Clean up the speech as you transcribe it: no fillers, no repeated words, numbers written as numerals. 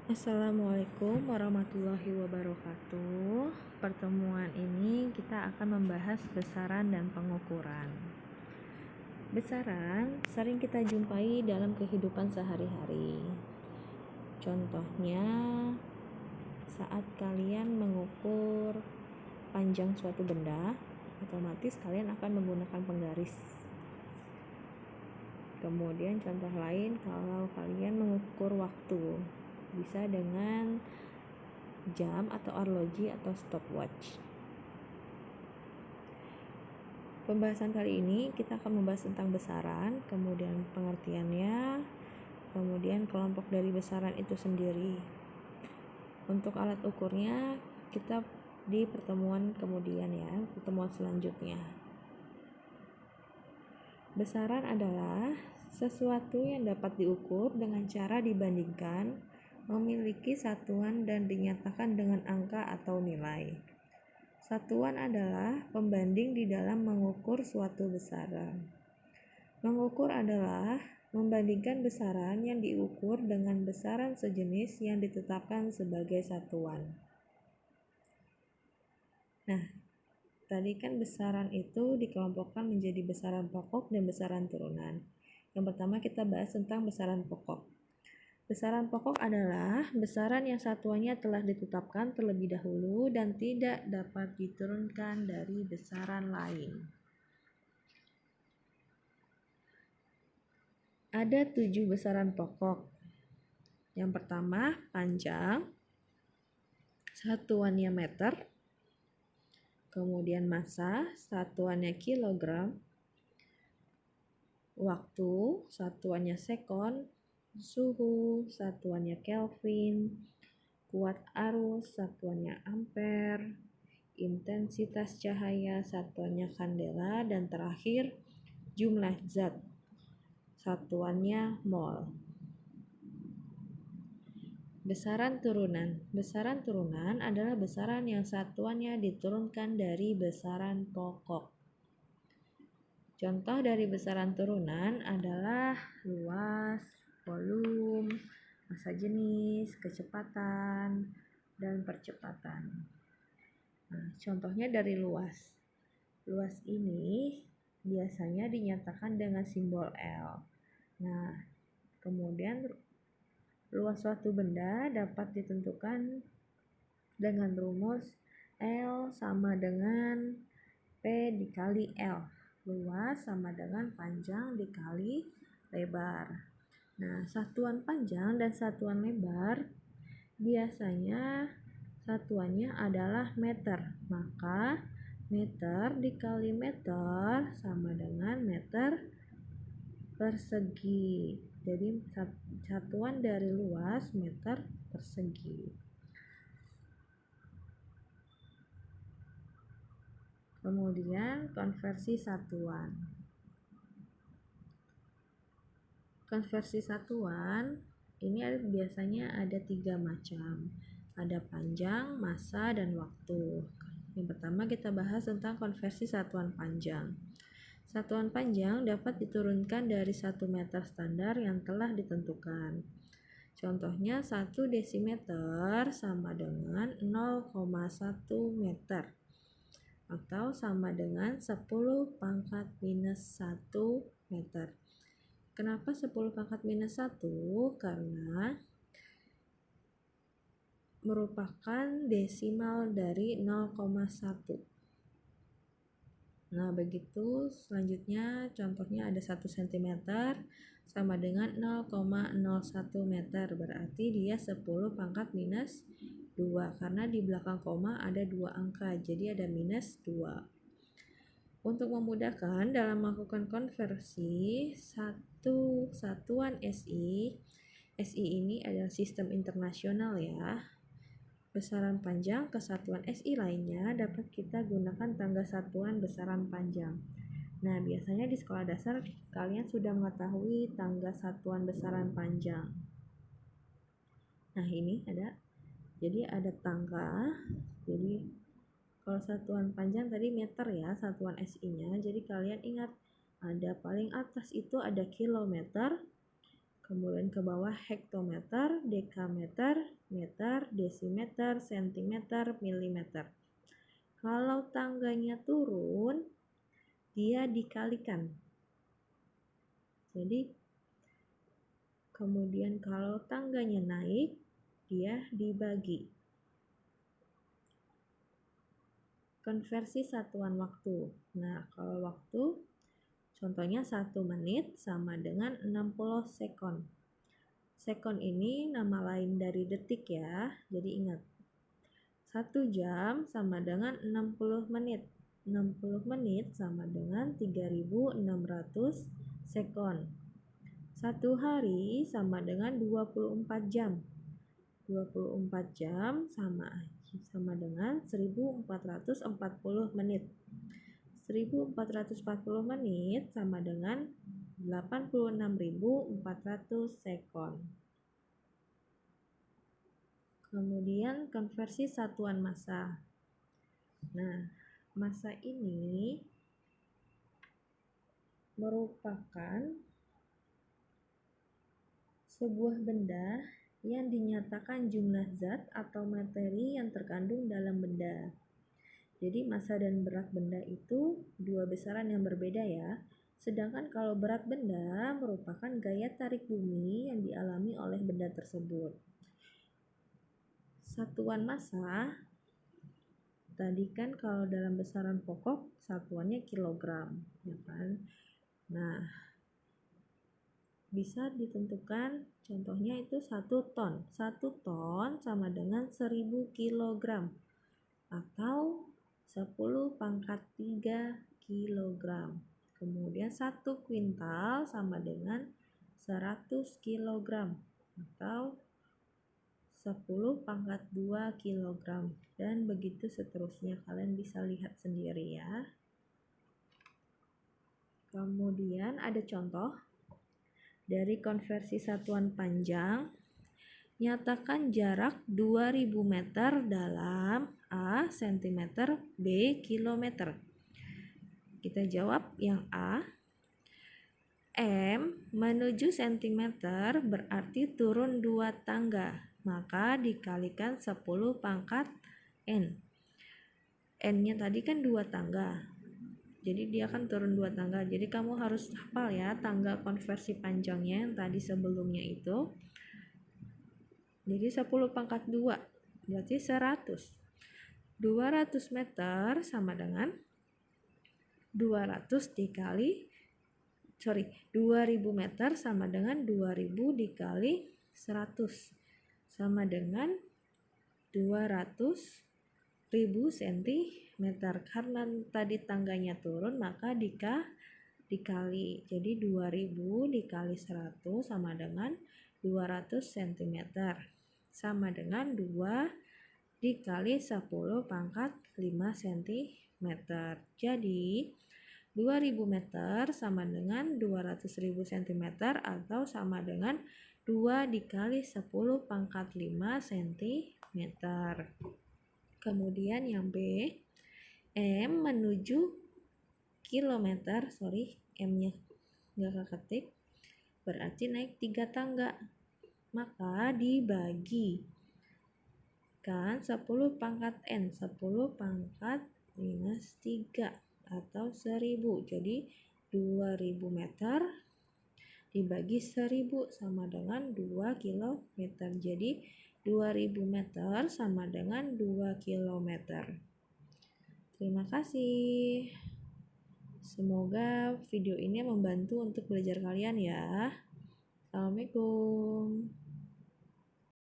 Assalamualaikum warahmatullahi wabarakatuh. Pertemuan ini kita akan membahas besaran dan pengukuran. Besaran sering kita jumpai dalam kehidupan sehari-hari. Contohnya, saat kalian mengukur panjang suatu benda, otomatis kalian akan menggunakan penggaris. Kemudian contoh lain, kalau kalian mengukur waktu, bisa dengan jam atau arloji atau stopwatch. Pembahasan kali ini kita akan membahas tentang besaran, kemudian pengertiannya, kemudian kelompok dari besaran itu sendiri. Untuk alat ukurnya kita di pertemuan kemudian ya, pertemuan selanjutnya. Besaran adalah sesuatu yang dapat diukur dengan cara dibandingkan, memiliki satuan dan dinyatakan dengan angka atau nilai. Satuan adalah pembanding di dalam mengukur suatu besaran. Mengukur adalah membandingkan besaran yang diukur dengan besaran sejenis yang ditetapkan sebagai satuan. Nah, tadi kan besaran itu dikelompokkan menjadi besaran pokok dan besaran turunan. Yang pertama kita bahas tentang besaran pokok. Besaran pokok adalah besaran yang satuannya telah ditetapkan terlebih dahulu dan tidak dapat diturunkan dari besaran lain. Ada 7 besaran pokok. Yang pertama, panjang, satuannya meter. Kemudian massa, satuannya kilogram. Waktu, satuannya sekon. Suhu, satuannya Kelvin. Kuat arus, satuannya ampere. Intensitas cahaya, satuannya kandela. Dan terakhir, jumlah zat, satuannya mol. Besaran turunan. Besaran turunan adalah besaran yang satuannya diturunkan dari besaran pokok. Contoh dari besaran turunan adalah luas, volume, massa jenis, kecepatan, dan percepatan. Nah, contohnya dari luas. Luas ini biasanya dinyatakan dengan simbol L. Nah, kemudian luas suatu benda dapat ditentukan dengan rumus L sama dengan P dikali L. Luas sama dengan panjang dikali lebar. Nah, satuan panjang dan satuan lebar biasanya satuannya adalah meter. Maka meter dikali meter sama dengan meter persegi. Jadi satuan dari luas meter persegi. Kemudian konversi satuan. Konversi satuan ini biasanya ada 3 macam. Ada panjang, massa, dan waktu. Yang pertama kita bahas tentang konversi satuan panjang. Satuan panjang dapat diturunkan dari 1 meter standar yang telah ditentukan. Contohnya 1 desimeter sama dengan 0,1 meter atau sama dengan 10 pangkat minus 1 meter. Kenapa 10 pangkat minus 1? Karena merupakan desimal dari 0,1. Nah, begitu selanjutnya contohnya ada 1 cm sama dengan 0,01 meter. Berarti dia 10 pangkat minus 2 karena di belakang koma ada 2 angka. Jadi ada minus 2. Untuk memudahkan dalam melakukan konversi satu satuan SI ini adalah sistem internasional ya. Besaran panjang ke satuan SI lainnya dapat kita gunakan tangga satuan besaran panjang. Nah, biasanya di sekolah dasar kalian sudah mengetahui tangga satuan besaran panjang. Nah, ini ada. Jadi ada tangga. Jadi kalau satuan panjang tadi meter ya, satuan SI-nya. Jadi kalian ingat ada paling atas itu ada kilometer, Kemudian ke bawah hektometer, dekameter, meter, desimeter, sentimeter, milimeter. Kalau tangganya turun, dia dikalikan. Jadi, kemudian kalau tangganya naik, dia dibagi. Konversi satuan waktu. Nah, kalau waktu, contohnya 1 menit sama dengan 60 sekon. Sekon ini nama lain dari detik ya, jadi ingat. 1 jam sama dengan 60 menit. 60 menit sama dengan 3600 sekon. 1 hari sama dengan 24 jam. 24 jam sama dengan 1440 menit. 1440 menit sama dengan 86.400 sekon. Kemudian konversi satuan massa. Nah, massa ini merupakan sebuah benda yang dinyatakan jumlah zat atau materi yang terkandung dalam benda. Jadi massa dan berat benda itu dua besaran yang berbeda ya. Sedangkan kalau berat benda merupakan gaya tarik bumi yang dialami oleh benda tersebut. Satuan massa tadi kan kalau dalam besaran pokok satuannya kilogram, ya kan? Nah, bisa ditentukan contohnya itu 1 ton. 1 ton sama dengan 1000 kilogram atau 10 pangkat 3 kilogram. Kemudian 1 kuintal sama dengan 100 kilogram atau 10 pangkat 2 kilogram, dan begitu seterusnya. Kalian bisa lihat sendiri ya. Kemudian ada contoh dari konversi satuan panjang. Nyatakan jarak 2000 meter dalam A cm, B kilometer. Kita jawab yang A. M menuju cm berarti turun 2 tangga. Maka dikalikan 10 pangkat N. N-nya tadi kan 2 tangga. Jadi dia kan turun 2 tangga. Jadi kamu harus hafal ya tangga konversi panjangnya yang tadi sebelumnya itu. Jadi 10 pangkat 2 berarti 100. 200 meter sama dengan 2000 meter sama dengan 2000 dikali 100 sama dengan 200.000 cm. Karena tadi tangganya turun maka dikali. Jadi 2000 dikali 100 sama dengan 200 cm. Sama dengan 2 dikali 10 pangkat 5 cm. Jadi 2000 meter sama dengan 200.000 cm atau sama dengan 2 dikali 10 pangkat 5 cm. Kemudian yang B, M menuju kilometer, M-nya nggak keketik, berarti naik 3 tangga. Maka dibagi kan 10 pangkat N, 10 pangkat minus 3 atau 1000. Jadi 2000 meter dibagi 1000 sama dengan 2 kilometer. Jadi 2000 meter sama dengan 2 kilometer. Terima kasih. Semoga video ini membantu untuk belajar kalian ya. Assalamualaikum.